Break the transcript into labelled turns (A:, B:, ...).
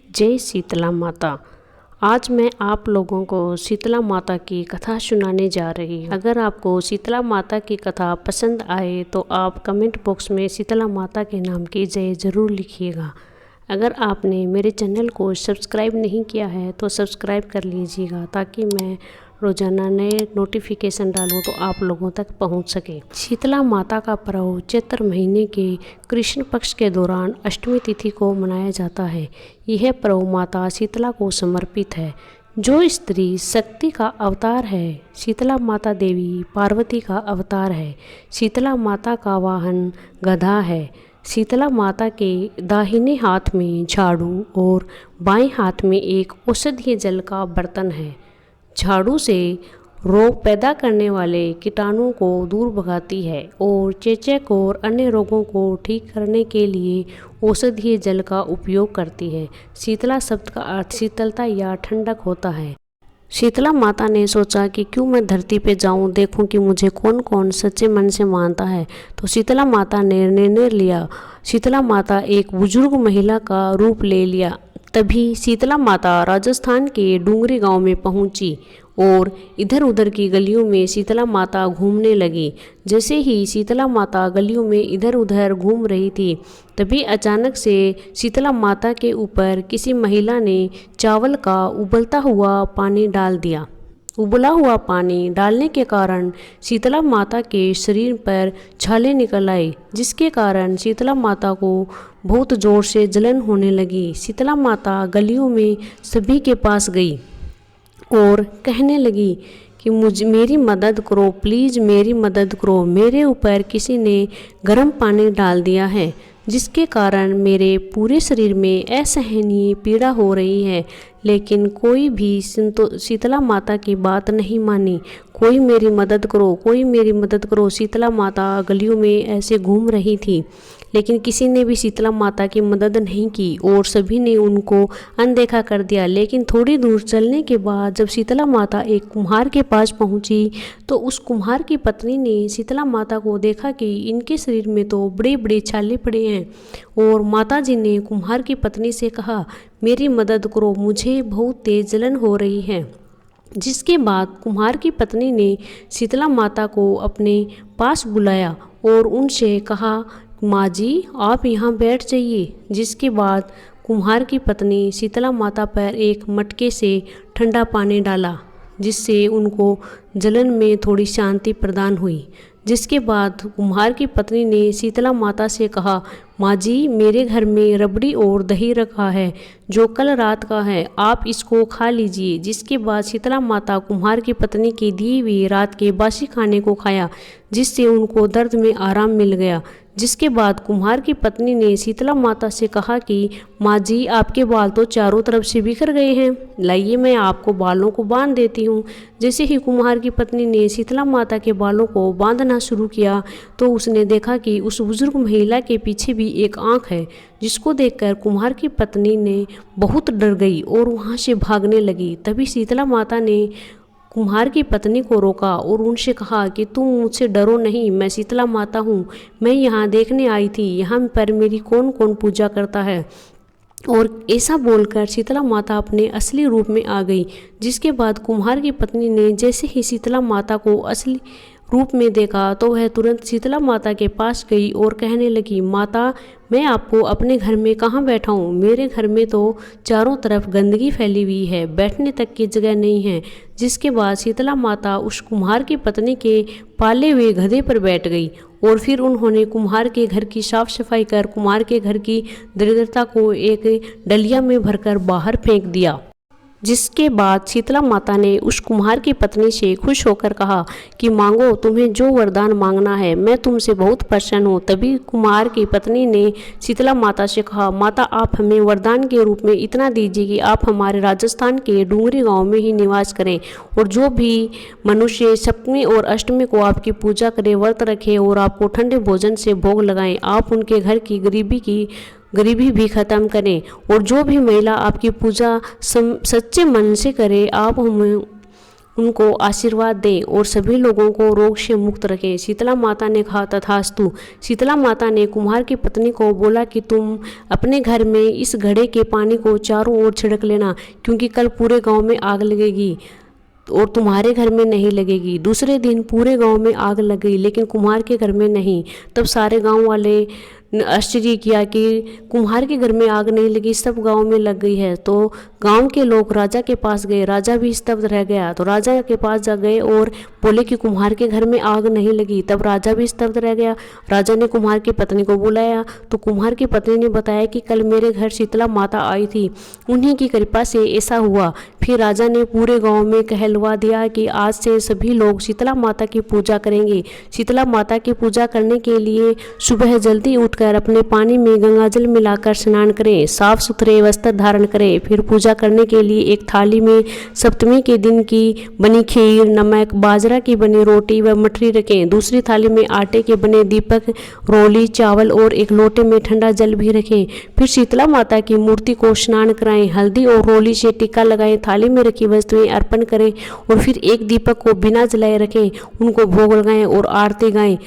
A: जय शीतला माता। आज मैं आप लोगों को शीतला माता की कथा सुनाने जा रही हूँ। अगर आपको शीतला माता की कथा पसंद आए तो आप कमेंट बॉक्स में शीतला माता के नाम की जय ज़रूर लिखिएगा। अगर आपने मेरे चैनल को सब्सक्राइब नहीं किया है तो सब्सक्राइब कर लीजिएगा ताकि मैं रोज़ाना नए नोटिफिकेशन डालूँ तो आप लोगों तक पहुंच सके। शीतला माता का पर्व चैत्र महीने के कृष्ण पक्ष के दौरान अष्टमी तिथि को मनाया जाता है। यह पर्व माता शीतला को समर्पित है, जो स्त्री शक्ति का अवतार है। शीतला माता देवी पार्वती का अवतार है। शीतला माता का वाहन गधा है। शीतला माता के दाहिने हाथ में झाड़ू और बाएं हाथ में एक औषधीय जल का बर्तन है। झाड़ू से रोग पैदा करने वाले कीटाणुओं को दूर भगाती है और चेचक और अन्य रोगों को ठीक करने के लिए औषधीय जल का उपयोग करती है। शीतला शब्द का अर्थ शीतलता या ठंडक होता है। शीतला माता ने सोचा कि क्यों मैं धरती पे जाऊं, देखूं कि मुझे कौन कौन सच्चे मन से मानता है। तो शीतला माता ने निर्णय लिया। शीतला माता एक बुजुर्ग महिला का रूप ले लिया। तभी शीतला माता राजस्थान के डूंगरी गांव में पहुंची और इधर उधर की गलियों में शीतला माता घूमने लगी। जैसे ही शीतला माता गलियों में इधर उधर घूम रही थी, तभी अचानक से शीतला माता के ऊपर किसी महिला ने चावल का उबलता हुआ पानी डाल दिया। उबला हुआ पानी डालने के कारण शीतला माता के शरीर पर छाले निकल आई, जिसके कारण शीतला माता को बहुत ज़ोर से जलन होने लगी। शीतला माता गलियों में सभी के पास गई और कहने लगी कि मेरी मदद करो, प्लीज़ मेरी मदद करो। मेरे ऊपर किसी ने गर्म पानी डाल दिया है, जिसके कारण मेरे पूरे शरीर में असहनीय पीड़ा हो रही है। लेकिन कोई भी शीतला माता की बात नहीं मानी। कोई मेरी मदद करो, कोई मेरी मदद करो। शीतला माता गलियों में ऐसे घूम रही थी, लेकिन किसी ने भी शीतला माता की मदद नहीं की और सभी ने उनको अनदेखा कर दिया। लेकिन थोड़ी दूर चलने के बाद जब शीतला माता एक कुम्हार के पास पहुंची तो उस कुम्हार की पत्नी ने शीतला माता को देखा कि इनके शरीर में तो बड़े बड़े छाले पड़े हैं। और माता जी ने कुम्हार की पत्नी से कहा, मेरी मदद करो, मुझे बहुत तेज जलन हो रही है। जिसके बाद कुम्हार की पत्नी ने शीतला माता को अपने पास बुलाया और उनसे कहा, माँ जी आप यहाँ बैठ जाइए। जिसके बाद कुम्हार की पत्नी शीतला माता पर एक मटके से ठंडा पानी डाला, जिससे उनको जलन में थोड़ी शांति प्रदान हुई। जिसके बाद कुम्हार की पत्नी ने शीतला माता से कहा, माँ जी मेरे घर में रबड़ी और दही रखा है जो कल रात का है, आप इसको खा लीजिए। जिसके बाद शीतला माता कुम्हार की पत्नी की दी हुई रात के बासी खाने को खाया, जिससे उनको दर्द में आराम मिल गया। जिसके बाद कुम्हार की पत्नी ने शीतला माता से कहा कि माँ जी आपके बाल तो चारों तरफ से बिखर गए हैं, लाइए मैं आपको बालों को बांध देती हूँ। जैसे ही कुम्हार की पत्नी ने शीतला माता के बालों को बांधना शुरू किया तो उसने देखा कि उस बुजुर्ग महिला के पीछे भी एक आँख है, जिसको देखकर कुम्हार की पत्नी ने बहुत डर गई और वहाँ से भागने लगी। तभी शीतला माता ने कुम्हार की पत्नी को रोका और उनसे कहा कि तुम मुझसे डरो नहीं, मैं शीतला माता हूँ, मैं यहाँ देखने आई थी यहाँ पर मेरी कौन कौन पूजा करता है। और ऐसा बोलकर शीतला माता अपने असली रूप में आ गई। जिसके बाद कुम्हार की पत्नी ने जैसे ही शीतला माता को असली रूप में देखा तो वह तुरंत शीतला माता के पास गई और कहने लगी, माता मैं आपको अपने घर में कहाँ बैठाऊँ, मेरे घर में तो चारों तरफ गंदगी फैली हुई है, बैठने तक की जगह नहीं है। जिसके बाद शीतला माता उस कुम्हार की पत्नी के पाले हुए गधे पर बैठ गई और फिर उन्होंने कुम्हार के घर की साफ सफाई कर कुम्हार के घर की दरिद्रता को एक डलिया में भरकर बाहर फेंक दिया। जिसके बाद शीतला माता ने उस कुम्हार की पत्नी से खुश होकर कहा कि मांगो, तुम्हें जो वरदान मांगना है, मैं तुमसे बहुत प्रसन्न हूँ। तभी कुम्हार की पत्नी ने शीतला माता से कहा, माता आप हमें वरदान के रूप में इतना दीजिए कि आप हमारे राजस्थान के डूंगरी गांव में ही निवास करें और जो भी मनुष्य सप्तमी और अष्टमी को आपकी पूजा करे, व्रत रखे और आपको ठंडे भोजन से भोग लगाएं, आप उनके घर की गरीबी भी ख़त्म करें। और जो भी महिला आपकी पूजा सच्चे मन से करे, आप हमें उनको आशीर्वाद दें और सभी लोगों को रोग से मुक्त रखें। शीतला माता ने कहा तथास्तु। शीतला माता ने कुम्हार की पत्नी को बोला कि तुम अपने घर में इस घड़े के पानी को चारों ओर छिड़क लेना, क्योंकि कल पूरे गांव में आग लगेगी और तुम्हारे घर में नहीं लगेगी। दूसरे दिन पूरे गांव में आग लग गई, लेकिन कुम्हार के घर में नहीं। तब सारे गांव वाले आश्चर्य किया कि कुम्हार के घर में आग नहीं लगी, सब गांव में लग गई है। तो गांव के लोग राजा के पास गए। राजा भी स्तब्ध रह गया। तो राजा के पास जा गए और बोले कि कुम्हार के घर में आग नहीं लगी। तब राजा भी स्तब्ध रह गया। राजा ने कुम्हार की पत्नी को बुलाया। तो कुम्हार की पत्नी ने बताया कि कल मेरे घर शीतला माता आई थी, उन्हीं की कृपा से ऐसा हुआ। फिर राजा ने पूरे गांव में कहलवा दिया कि आज से सभी लोग शीतला माता की पूजा करेंगे। शीतला माता की पूजा करने के लिए सुबह जल्दी उठकर अपने पानी में गंगाजल मिलाकर स्नान करें, साफ सुथरे वस्त्र धारण करें। फिर पूजा करने के लिए एक थाली में सप्तमी के दिन की बनी खीर, नमक, बाजरा की बनी रोटी व मठरी रखें। दूसरी थाली में आटे के बने दीपक, रोली, चावल और एक लोटे में ठंडा जल भी रखें। फिर शीतला माता की मूर्ति को स्नान कराएं, हल्दी और रोली से टीका लगाएं, थाली में रखी वस्तुएं अर्पण करें और फिर एक दीपक को बिना जलाए रखें, उनको भोग लगाएं और आरती गाएं।